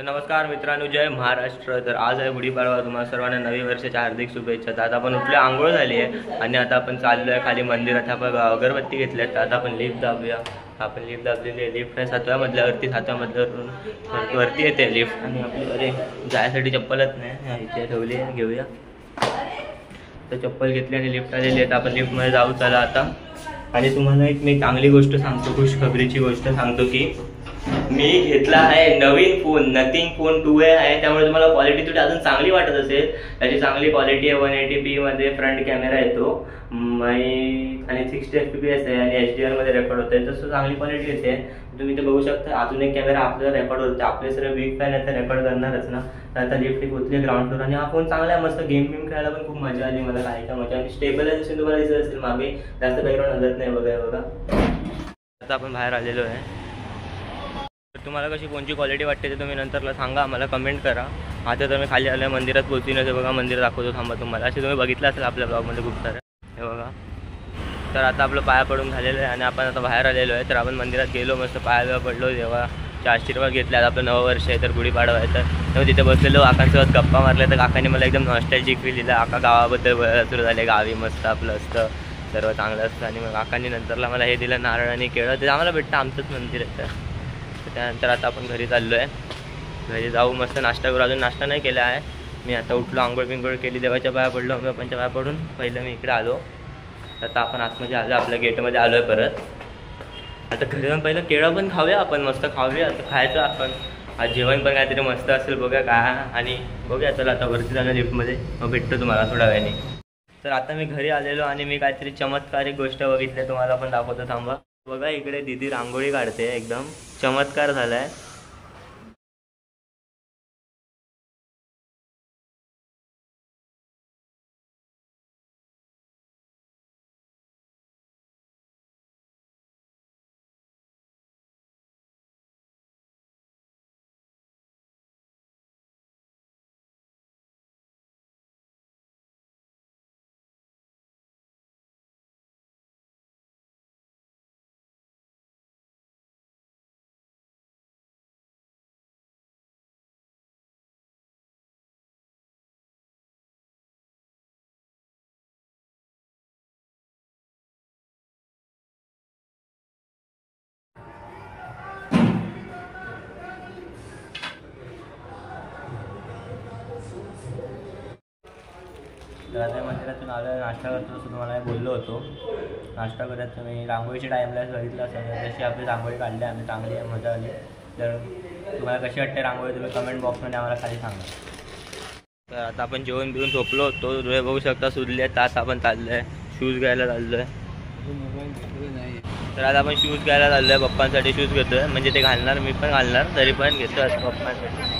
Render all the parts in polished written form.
तर नमस्कार मित्रांनो, जय महाराष्ट्र। तर आज आहे गुढीपाडवा। तुम्हाला सर्वांना नवीन वर्षाच्या हार्दिक शुभेच्छा। तर आता आपण उठले, आंघोळ झाली आहे आणि आता आपण चाललो आहे खाली मंदिरात। आपण अगरबत्ती घेतल्या, तर आता आपण लिफ्ट दाबूया। आपण लिफ्ट दाबलेली आहे। लिफ्ट आहे 7व्या मजल्यावरती, 7व्या मजल्यावरून वरती येते लिफ्ट। आणि आपली अरे जायसाठी चप्पलच नाही, इथे ठेवली आहे, घेऊया। तर चप्पल घेतली आणि लिफ्ट आलेली आहे। तर आपण लिफ्टमध्ये जाऊ चला आता। आणि तुम्हाला एक मी चांगली गोष्ट सांगतो, खुशखबरीची गोष्ट सांगतो की मी घेतला आहे नवीन फोन, नथिंग फोन 2A आहे। त्यामुळे तुम्हाला क्वालिटी थोडी अजून चांगली वाटत असेल। त्याची चांगली क्वालिटी आहे, 180p मध्ये फ्रंट कॅमेरा येतो आणि 60 fps आहे आणि HDR मध्ये रेकॉर्ड होत आहे। तसं चांगली क्वालिटी येते। तुम्ही ते बघू शकता। अजून एक कॅमेरा आपल्याला रेकॉर्ड होते। आपले सर्व बिग फॅन आहेत, रेकॉर्ड करणारच ना। तर आता लिफ्ट पोहोचली ग्राउंड फ्लोर आणि हा फोन चांगला आहे, मस्त गेम खेळायला पण खूप मजा आली मला। काय का मजा, आणि स्टेबलायझेशन तुम्हाला दिसत असेल मागे, जास्त बॅकग्राऊंड हलत नाही बघा। आता आपण बाहेर आलेलो आहे। तर तुम्हाला कशी फोनची क्वालिटी वाटते ते तुम्ही नंतरला सांगा, मला कमेंट करा। आता तर मी खाली आलो आहे, मंदिरात पोहोचून बघा, मंदिर दाखवतो थांबा तुम्हाला। असे तुम्ही बघितलं असेल आपल्या ब्लॉगमध्ये खूप सारं, हे बघा। तर आता आपलं पाया पडून झालेलं आहे आणि आपण आता बाहेर आलेलो आहे। तर आपण मंदिरात गेलो, मस्त पाया पडलो, देवाचे आशीर्वाद घेतले। आता आपलं नवं वर्ष आहे, तर गुढीपाडवा आहे। तर तिथे बसलेलो, काकांसोबत गप्पा मारल्या। तर काकांनी मला एकदम नॉस्टॅल्जिक फील दिला। काका गावाबद्दल बोलायला सुरू झाले, गावी मस्त आपलं असतं, सर्व चांगलं असतं। आणि मग काकांनी नंतरला मला हे दिलं, नारळ आणि केळं। ते आम्हाला भेटतं, आमचंच मंदिर आहे। तर त्यानंतर आता आपण घरी चाललो आहे। घरी जाऊ, मस्त नाश्ता करू। अजून नाश्ता नाही केला आहे मी। आता उठलो, आंघोळ पिंघोळ केली, देवाच्या पाया पडलो, बापांच्या पाया पडून पहिलं मी इकडे आलो। आता आपण आतमध्ये आलो, आपल्या गेटमध्ये आलो आहे परत। आता घरी जाऊन पहिलं केळं पण खाऊया, आपण मस्त खाऊया। आता खायचं आपण आज जेवण पण काहीतरी मस्त असेल, बघा काय। आणि बघूया, चला आता वरती जाणं लिफ्टमध्ये, मग भेटतो तुम्हाला थोड्या वेळाने। तर आता मी घरी आलेलो आणि मी काहीतरी चमत्कारिक गोष्ट बघितली, तुम्हाला पण दाखवतो थांबा। बघा इकडे दीदी रांगोळी काढते, एकदम चमत्कार झालाय। तर आता मंदिरातून आलं, नाश्ता करतो, असं तुम्हाला बोललो होतो। नाश्ता करत तुम्ही रांगोळीच्या टाईमला बघितलं असेल, जशी आपली रांगोळी काढली आम्ही, चांगली आहे, मजा आली। तर तुम्हाला कशी वाटते रांगोळी, तुम्ही कमेंट बॉक्समध्ये आम्हाला खाली सांगा। तर आता आपण जेवण बिवून झोपलो होतो, डोळे बघू शकता सुजले। तास आपण चाललो आहे, शूज घ्यायला चाललो आहे। तर आता आपण शूज घ्यायला चाललो आहे, पप्पांसाठी शूज घेतो आहे, म्हणजे ते घालणार, मी पण घालणार, तरी पण घेतो आहे पप्पांसाठी।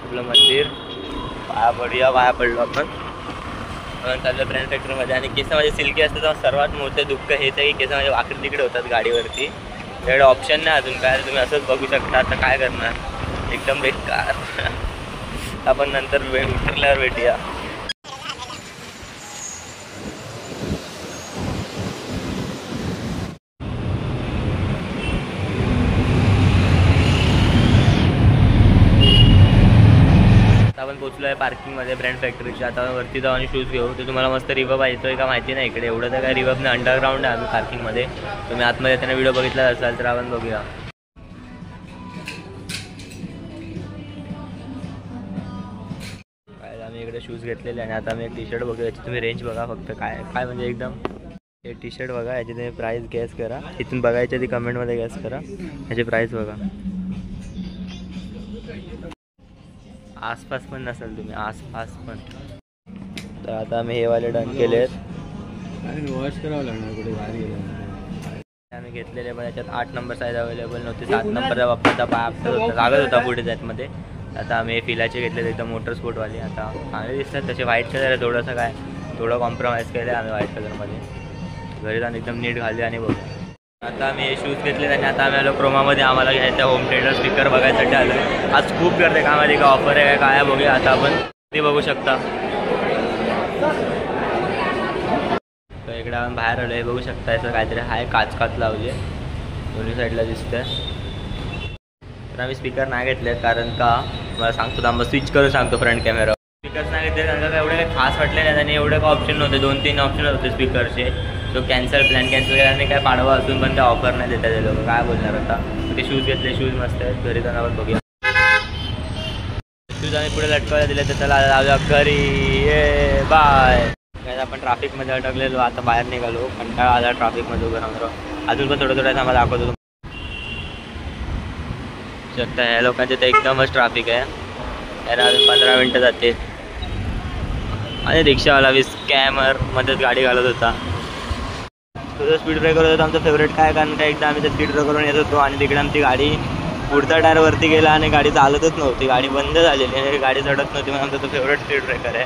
आपलं मंदिर, पाया पडूया, पाया पडलो आपण चाललो ब्रँड फॅक्टरीमध्ये। आणि केस माझे सिल्की असतं, तर सर्वात मोठं दुःख हेच आहे की केस माझे वाकडे तिकडे होतात गाडीवरती। त्याकडे ऑप्शन नाही अजून काय, तुम्ही असंच बघू शकता। आता काय करणार, एकदम बेकार। आपण नंतर उतरल्यावर भेटूया। आपण पोचलो आहे पार्किंगमध्ये ब्रँड फॅक्टरीच्या। आता वरती जाऊ आणि शूज घेऊ। तर तुम्हाला मस्त रिवर्ब येतोय का माहिती नाही इकडे, एवढं तर काय रिवर्ब नाही, अंडरग्राऊंड आहे आम्ही पार्किंगमध्ये। तुम्ही आतमध्ये त्यांना व्हिडिओ बघितला असाल, तर आपण बघूया। काय आम्ही इकडे शूज घेतलेले आणि आता आम्ही एक टी शर्ट बघूया, याची तुम्ही रेंज बघा फक्त, काय काय म्हणजे एकदम। हे टी शर्ट बघा, याची तुम्ही प्राईस गॅस करा, इथून बघायची ती कमेंटमध्ये गॅस करा, याची प्राईस बघा। आसपास पण नसेल, तुम्ही आसपास पण। तर आता आम्ही हे वाले डन केलेत आणि वॉश करावं लागणार, कुठे बाहेर गेलं। आम्ही घेतलेले पण याच्यात 8 नंबर साईज अवेलेबल नव्हती, 7 नंबरचा बाप्पाचा पाय आपटत होता, लागत होता पुढे त्यातमध्ये। आता आम्ही फिलाचे घेतले, एकदम मोटर स्पोर्टवाले। आता चांगले दिसतात तसे, व्हाईट कलर आहे, थोडंसं काय थोडं कॉम्प्रोमाइज केलं आहे आम्ही व्हाईट कलरमध्ये। घरी जाऊन एकदम नीट घालले आणि बघू। आता आम्ही हे शूज घेतले आणि आता आम्ही आलो क्रोमामध्ये, आम्हाला घ्यायचं होम थिएटर स्पीकर बघायसाठी आलो। आज खूप गर्दी, काय माहिती का ऑफर आहे काय आहे, बघूया आता आपण, ते बघू शकता। तर इकडे आपण बाहेर आलो आहे, बघू शकता, असं काहीतरी आहे, काच लावली आहे। दोन्ही साईडला दिसतंय. तर आम्ही स्पीकर नाही घेतले कारण का मला सांगतो थांबा स्विच करून सांगतो फ्रंट कॅमेरा. स्पीकर्स नाही घेतले कारण का एवढे काही खास वाटले नाही आणि एवढे काय ऑप्शन नव्हते. 2-3 ऑप्शन होते स्पीकरचे. तो प्लॅन कॅन्सल केला आणि काय पाडवा असून पण त्या ऑफर नाही देतात ते लोक. काय बोलणार आता. ते शूज घेतले, शूज मस्त आहेत. घरी जाऊन आपण बघूया. शूज आम्ही पुढे लटकवायला दिले तर त्याला लावूया घरी. ये बाय. काय आपण ट्रॅफिकमध्ये अटकलेलो. आता बाहेर निघालो. कंटाळा आला ट्रॅफिकमध्ये उभं राहून. अजून पण थोडं थोडं आम्हाला दाखवतो शकता. ह्या लोकांचे तर एकदमच ट्रॅफिक आहे. याला अजून 15 मिनटं जाते. आणि रिक्षावाला स्कॅमर मध्येच गाडी घालत होता. तुझं स्पीड ब्रेकर होतं आमचं फेवरेट. काय कारण का एकदा आम्ही त्या स्पीड ब्रेकरवरून येत होतो आणि तिकडे आमची गाडी पुढचा टायरवरती गेला आणि गाडी चालतच नव्हती. गाडी बंद झालेली आणि गाडी चढत नव्हती. म्हणून आमचा तो फेवरेट स्पीड ब्रेकर आहे.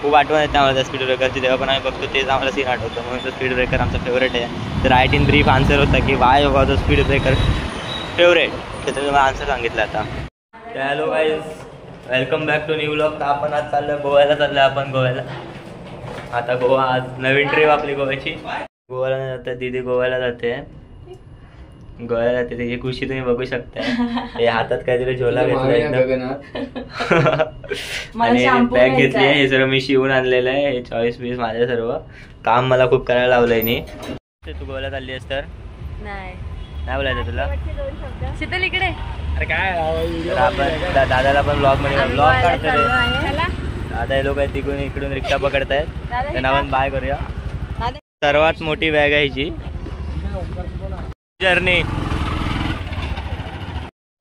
खूप आठवण येते आम्हाला त्या स्पीड ब्रेकरची. तेव्हा पण आम्ही बघतो तेच आम्हाला सीन आठवतं. म्हणून तो स्पीड ब्रेकर आमचा फेवरेट आहे. तर राईट इन ब्रीफ आन्सर होता की why was the speed breaker favourite. त्याचं तुम्हाला आन्सर सांगितलं आता. तर hello guys, welcome back to new vlog. तर आपण आज चाललो गोव्याला. आपण गोव्याला. आता गोवा आज नवीन ट्रिप आपली गोव्याची. गोव्याला नाही जाते दीदी, गोव्याला जाते. गोव्याला जाते त्याची खुशी तुम्ही बघू शकता. हे हातात काहीतरी झोला घेतला आणि बॅग घेतली आहे. हे सर्व मी शिवून आणलेलं आहे. हे चॉईस बीस माझ्या सर्व काम मला खूप करायला लावलंय नी. तू गोव्याला चालली आहेस तर नाही बोलायचं तुला. शीतल इकडे. अरे काय आपण दादाला पण ब्लॉग मध्ये ब्लॉग काढतो. दादा हे लोक आहेत तिकडून इकडून रिक्षा पकडतायत. त्यांना आपण बाय करूया. सर्वात मोठी बॅग आहे हिची जर्नी.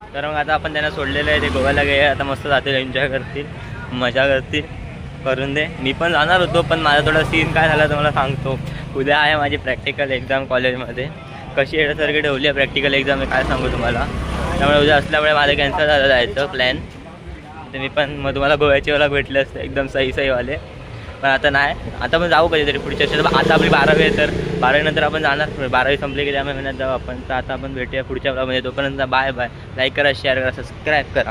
तर मग आता आपण त्यांना सोडलेलं आहे. ते गोव्याला गेले. आता मस्त जातील, एन्जॉय करतील, मजा करतील. करून दे. मी पण जाणार होतो पण माझा थोडा सीन काय झाला तर मला सांगतो. उद्या आहे माझी प्रॅक्टिकल एक्झाम कॉलेजमध्ये. कशी येण्यासारखी ठेवली आहे प्रॅक्टिकल एक्झाम काय सांगू तुम्हाला. त्यामुळे उद्या असल्यामुळे माझं कॅन्सल झालं जायचं प्लॅन. तर मी पण मग तुम्हाला गोव्याचे वाला भेटले असते एकदम सही वाले. पण आता नाही. आता पण जाऊ कधीतरी पुढच्या वर्षी. आता आपली 12वी आहे तर 12वी नंतर आपण जाणार. 12वी संपली की त्यामुळे महिन्यात जाऊ आपण. तर आता आपण भेटूया पुढच्या ब्लॉगमध्ये. तोपर्यंत बाय बाय. लाईक करा, शेअर करा, सबस्क्राईब करा.